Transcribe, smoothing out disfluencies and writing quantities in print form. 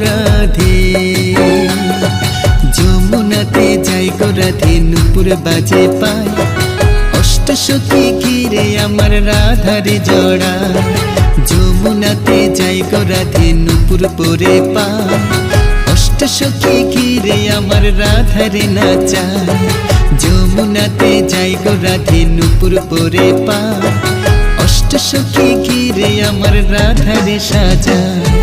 রাধে। যমুনাতে যাই গো রাধে, নুপুর বাজে পায়, অষ্টসখী ঘিরে আমার রাধারে জড়া। যমুনাতে যাই গো রাধে, নুপুর পরে পায়, অষ্টসখী ঘিরে আমার রাধারে নাচায়। যমুনাতে যাই গো রাধে, নুপুর পরে পায়, অষ্টসখী ঘিরে আমার রাধারে সাজায়।